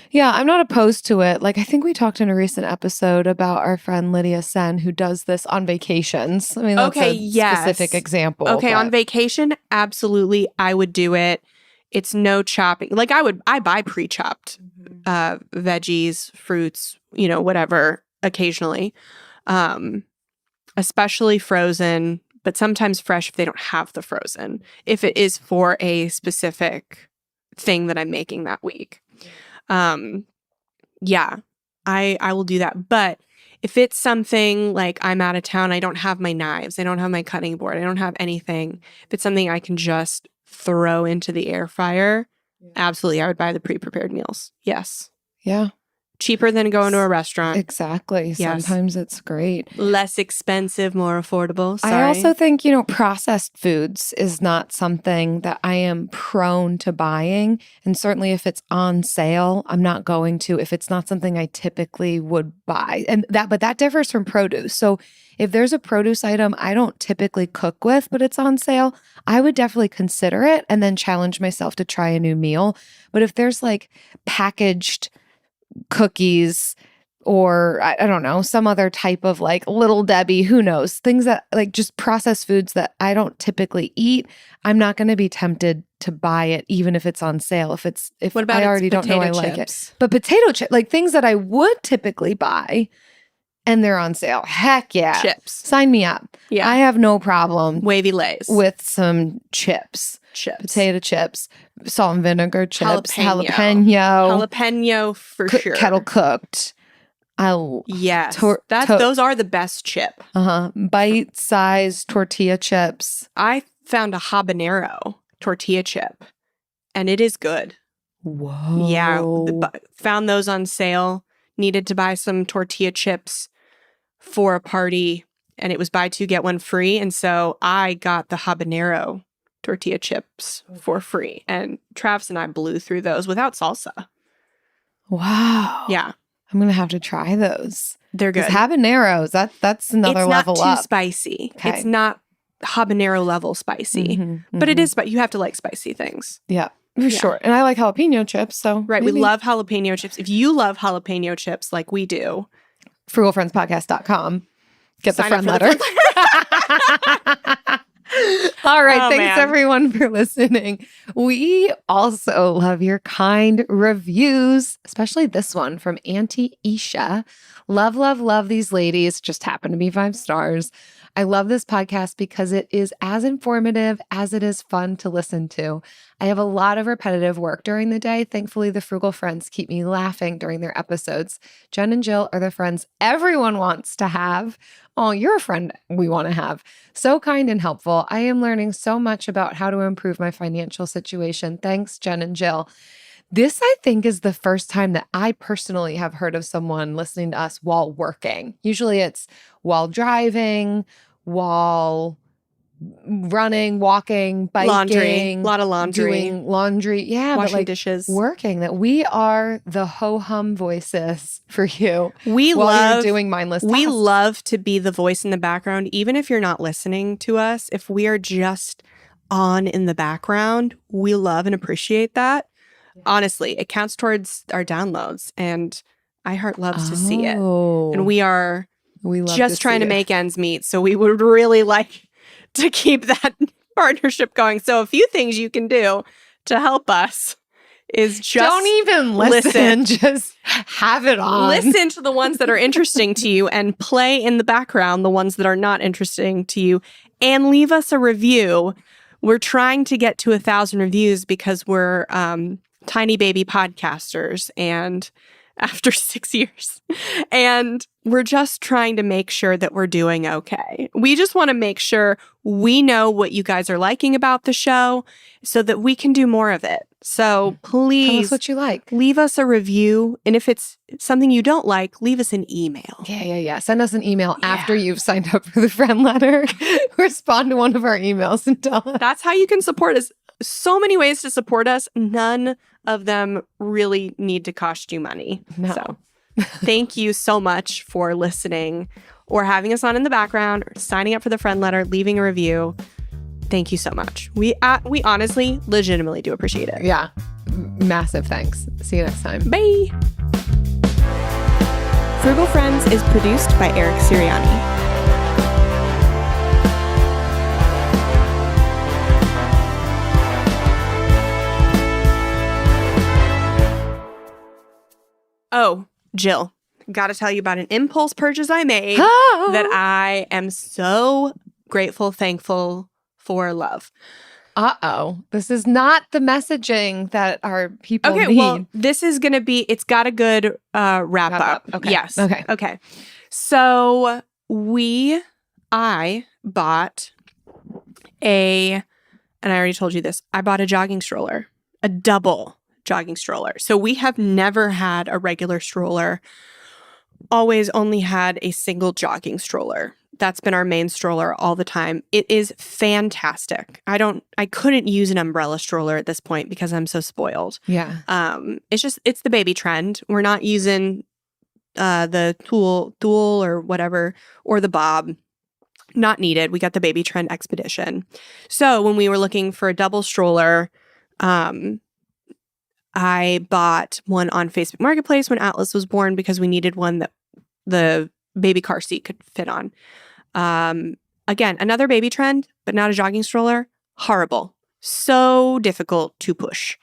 Yeah, I'm not opposed to it. Like, I think we talked in a recent episode about our friend Lydia Sen, who does this on vacations. I mean, that's a specific example. Okay, on vacation, absolutely, I would do it. It's no chopping. Like, I buy pre-chopped veggies, fruits, whatever, occasionally. Especially frozen, but sometimes fresh if they don't have the frozen. If it is for a specific thing that I'm making that week. I will do that. But if it's something like I'm out of town, I don't have my knives, I don't have my cutting board, I don't have anything. If it's something I can just throw into the air fryer, absolutely, I would buy the pre-prepared meals. Yes. Yeah. Cheaper than going to a restaurant. Exactly. Yes. Sometimes it's great. Less expensive, more affordable. Sorry. I also think, processed foods is not something that I am prone to buying. And certainly if it's on sale, I'm not going to, if it's not something I typically would buy. But that differs from produce. So if there's a produce item I don't typically cook with, but it's on sale, I would definitely consider it and then challenge myself to try a new meal. But if there's like packaged cookies, or I don't know, some other type of like Little Debbie, who knows, things that like just processed foods that I don't typically eat, I'm not going to be tempted to buy it even if it's on sale. If What about I already don't know I like chips? it. But potato chip, like things that I would typically buy and they're on sale. Heck yeah. Chips. Sign me up. Yeah. I have no problem Wavy Lays. with some chips. Potato chips, salt and vinegar chips, jalapeno for sure. Kettle cooked. Yes, those are the best chip. Bite-sized tortilla chips. I found a habanero tortilla chip, and it is good. Whoa! Yeah, found those on sale. Needed to buy some tortilla chips for a party, and it was buy two get one free, and so I got the habanero tortilla chips for free, and Travis and I blew through those without salsa. Wow! Yeah. I'm going to have to try those. They're good. Habaneros, that's another level up. It's not too spicy. Okay. It's not habanero level spicy. But it is, but you have to like spicy things. Yeah, for sure. And I like jalapeno chips, so right, maybe. We love jalapeno chips. If you love jalapeno chips like we do, frugalfriendspodcast.com. Get the friend letter. All right. Thanks, everyone, for listening. We also love your kind reviews, especially this one from Auntie Isha. Love, love, love these ladies. Just happen to be 5 stars. I love this podcast because it is as informative as it is fun to listen to. I have a lot of repetitive work during the day. Thankfully, the Frugal friends keep me laughing during their episodes. Jen and Jill are the friends everyone wants to have. Oh, you're a friend we want to have. So kind and helpful. I am learning so much about how to improve my financial situation. Thanks, Jen and Jill. This, I think, is the first time that I personally have heard of someone listening to us while working. Usually it's while driving, while running, walking, biking. Laundry. A lot of laundry. Doing laundry. Yeah. Washing but like dishes. Working. That we are the ho-hum voices for you. While you're doing mindless tasks. We love to be the voice in the background, even if you're not listening to us. If we are just on in the background, we love and appreciate that. Honestly, it counts towards our downloads, and iHeart loves to see it. And we love just trying to make ends meet. So we would really like to keep that partnership going. So a few things you can do to help us is just don't even listen. Just have it on. Listen to the ones that are interesting to you and play in the background the ones that are not interesting to you, and leave us a review. We're trying to get to 1,000 reviews because we're tiny baby podcasters, and after 6 years, and we're just trying to make sure that we're doing okay. We just want to make sure we know what you guys are liking about the show so that we can do more of it. So please tell us what you like. Leave us a review. And if it's something you don't like, leave us an email. Yeah. Send us an email after you've signed up for the friend letter. Respond to one of our emails and tell us. That's how you can support us. So many ways to support us. None of them really need to cost you money. No. So thank you so much for listening or having us on in the background, or signing up for the friend letter, leaving a review. Thank you so much. We honestly, legitimately do appreciate it. Yeah. Massive thanks. See you next time. Bye. Frugal Friends is produced by Eric Siriani. Oh, Jill, got to tell you about an impulse purchase I made that I am so grateful, thankful for, love. This is not the messaging that our people need. Okay, well, this is going to be, it's got a good wrap up. Okay. Yes. Okay. So I bought and I already told you this, I bought a jogging stroller, a double jogging stroller. So we have never had a regular stroller, always only had a single jogging stroller. That's been our main stroller all the time. It is fantastic. I couldn't use an umbrella stroller at this point because I'm so spoiled. Yeah. It's the baby trend. We're not using the Thule or whatever, or the Bob. Not needed. We got the baby trend Expedition. So when we were looking for a double stroller, I bought one on Facebook Marketplace when Atlas was born because we needed one that the baby car seat could fit on. Again, another baby trend, but not a jogging stroller. Horrible. So difficult to push.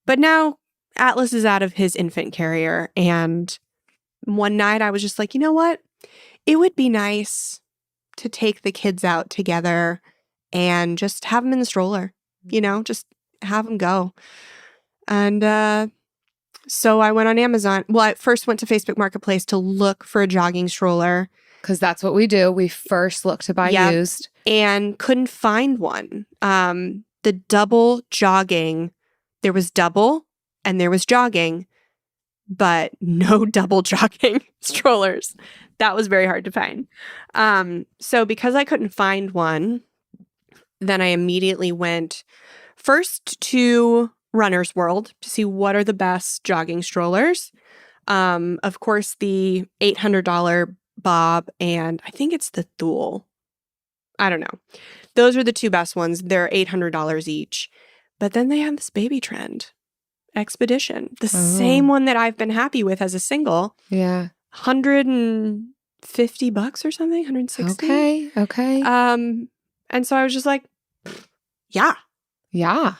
But now Atlas is out of his infant carrier. And one night I was just like, you know what? It would be nice to take the kids out together and just have them in the stroller, just have them go. And so I went on Amazon. Well, I first went to Facebook Marketplace to look for a jogging stroller. Because that's what we do. We first look to buy used. And couldn't find one. The double jogging, there was double and there was jogging, but no double jogging strollers. That was very hard to find. So because I couldn't find one, then I immediately went first to Runner's World to see what are the best jogging strollers. Of course, the $800 Bob and I think it's the Thule. I don't know. Those are the two best ones. They're $800 each. But then they have this baby trend, Expedition, the same one that I've been happy with as a single. Yeah. $150 or something, $160. Okay. And so I was just like, yeah. Okay.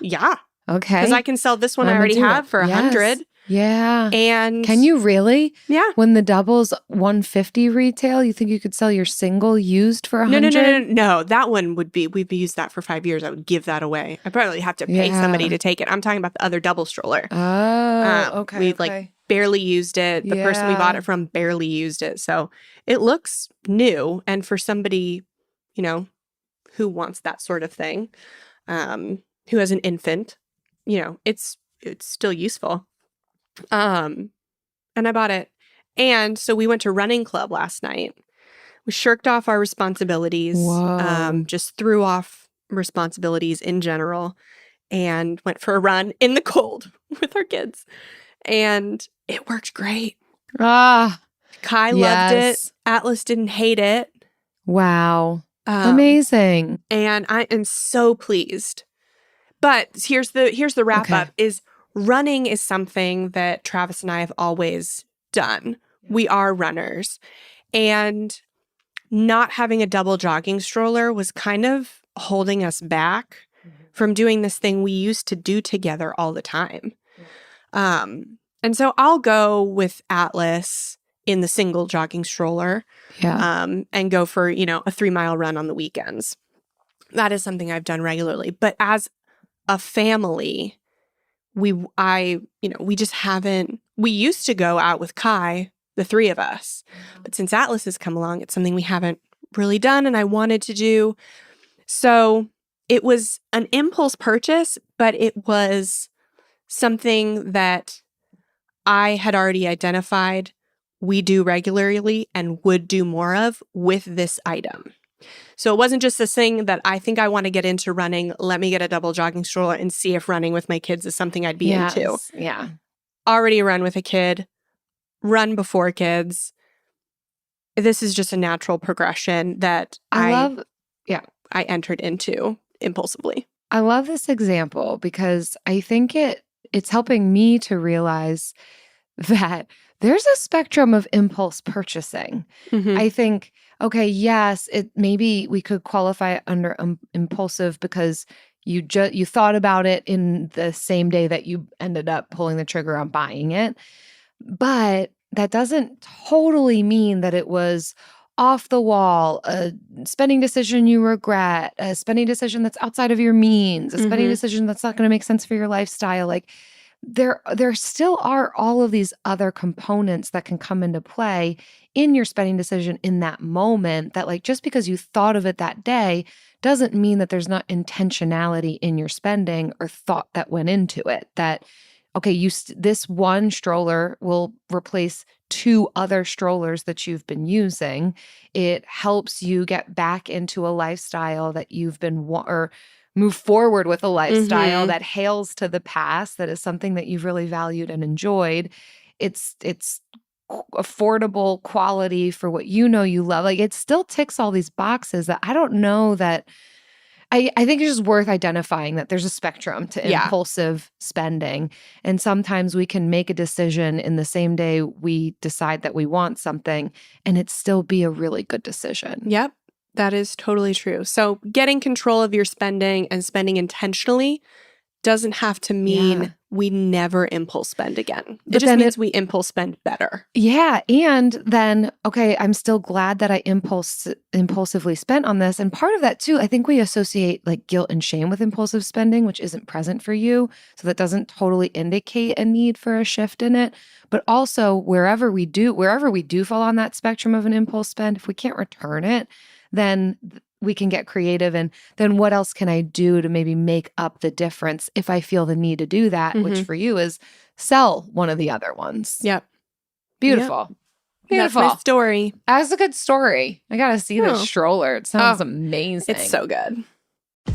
Because I can sell this one I already have for $100. Yeah. And can you really? Yeah. When the double's $150 retail, you think you could sell your single used for $100? No. That one we've used that for 5 years. I would give that away. I probably have to pay somebody to take it. I'm talking about the other double stroller. Oh, okay. We like barely used it. The person we bought it from barely used it. So it looks new. And for somebody, who wants that sort of thing, who has an infant, it's still useful. And I bought it. And so we went to running club last night. We shirked off our responsibilities, just threw off responsibilities in general and went for a run in the cold with our kids. And it worked great. Kai loved it. Atlas didn't hate it. Wow. Amazing. And I am so pleased. But here's the wrap up is running is something that Travis and I have always done. We are runners. And not having a double jogging stroller was kind of holding us back from doing this thing we used to do together all the time. And so I'll go with Atlas in the single jogging stroller and go for, a 3-mile run on the weekends. That is something I've done regularly. But as a family, we just haven't. We used to go out with Kai, the three of us, but since Atlas has come along, it's something we haven't really done, and I wanted to do. So it was an impulse purchase, but it was something that I had already identified we do regularly and would do more of with this item. So it wasn't just this thing that I think I want to get into running. Let me get a double jogging stroller and see if running with my kids is something I'd be into. Yeah. Already run with a kid, run before kids. This is just a natural progression that I entered into impulsively. I love this example because I think it's helping me to realize that there's a spectrum of impulse purchasing. I think, okay, yes, maybe we could qualify it under impulsive because you thought about it in the same day that you ended up pulling the trigger on buying it. But that doesn't totally mean that it was off the wall, a spending decision you regret, a spending decision that's outside of your means, a spending decision that's not going to make sense for your lifestyle. Like there still are all of these other components that can come into play in your spending decision in that moment that like just because you thought of it that day doesn't mean that there's not intentionality in your spending or thought that went into it. That, okay, this one stroller will replace 2 other strollers that you've been using. It helps you get back into a lifestyle that you've been or move forward with a lifestyle that hails to the past, that is something that you've really valued and enjoyed. It's affordable quality for what you love. Like it still ticks all these boxes that I don't know that I think it's just worth identifying that there's a spectrum to impulsive spending. And sometimes we can make a decision in the same day we decide that we want something and it still be a really good decision. Yep, that is totally true. So getting control of your spending and spending intentionally doesn't have to mean we never impulse spend again. It just means we impulse spend better. Yeah. And then, okay, I'm still glad that I impulsively spent on this. And part of that too, I think we associate like guilt and shame with impulsive spending, which isn't present for you. So that doesn't totally indicate a need for a shift in it. But also wherever we do fall on that spectrum of an impulse spend, if we can't return it, then we can get creative. And then what else can I do to maybe make up the difference if I feel the need to do that, which for you is sell one of the other ones. Yep. Beautiful. Yep. Beautiful. That's my story. That's a good story. I got to see the stroller. It sounds amazing. It's so good.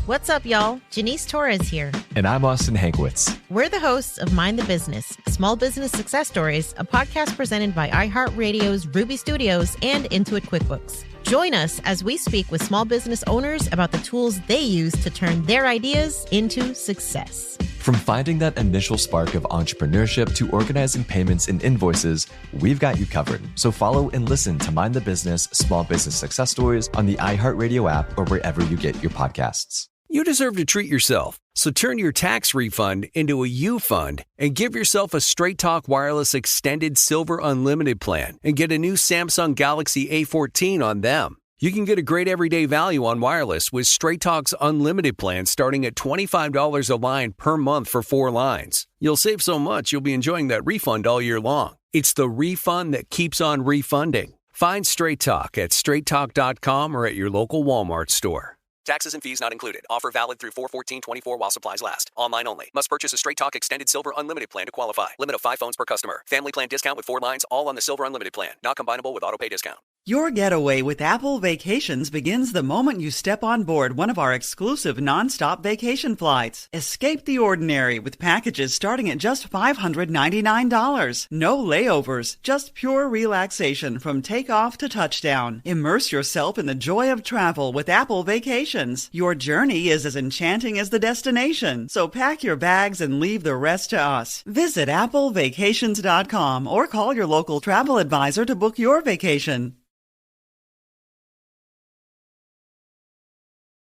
What's up, y'all? Janice Torres here. And I'm Austin Hankwitz. We're the hosts of Mind the Business, Small Business Success Stories, a podcast presented by iHeartRadio's Ruby Studios and Intuit QuickBooks. Join us as we speak with small business owners about the tools they use to turn their ideas into success. From finding that initial spark of entrepreneurship to organizing payments and invoices, we've got you covered. So follow and listen to Mind the Business Small Business Success Stories on the iHeartRadio app or wherever you get your podcasts. You deserve to treat yourself. So turn your tax refund into a U fund and give yourself a Straight Talk Wireless Extended Silver Unlimited plan and get a new Samsung Galaxy A14 on them. You can get a great everyday value on wireless with Straight Talk's Unlimited plan starting at $25 a line per month for 4 lines. You'll save so much you'll be enjoying that refund all year long. It's the refund that keeps on refunding. Find Straight Talk at straighttalk.com or at your local Walmart store. Taxes and fees not included. Offer valid through 4/14/24 while supplies last. Online only. Must purchase a Straight Talk Extended Silver Unlimited plan to qualify. Limit of 5 phones per customer. Family plan discount with 4 lines, all on the Silver Unlimited plan. Not combinable with autopay discount. Your getaway with Apple Vacations begins the moment you step on board one of our exclusive nonstop vacation flights. Escape the ordinary with packages starting at just $599. No layovers, just pure relaxation from takeoff to touchdown. Immerse yourself in the joy of travel with Apple Vacations. Your journey is as enchanting as the destination, so pack your bags and leave the rest to us. Visit applevacations.com or call your local travel advisor to book your vacation.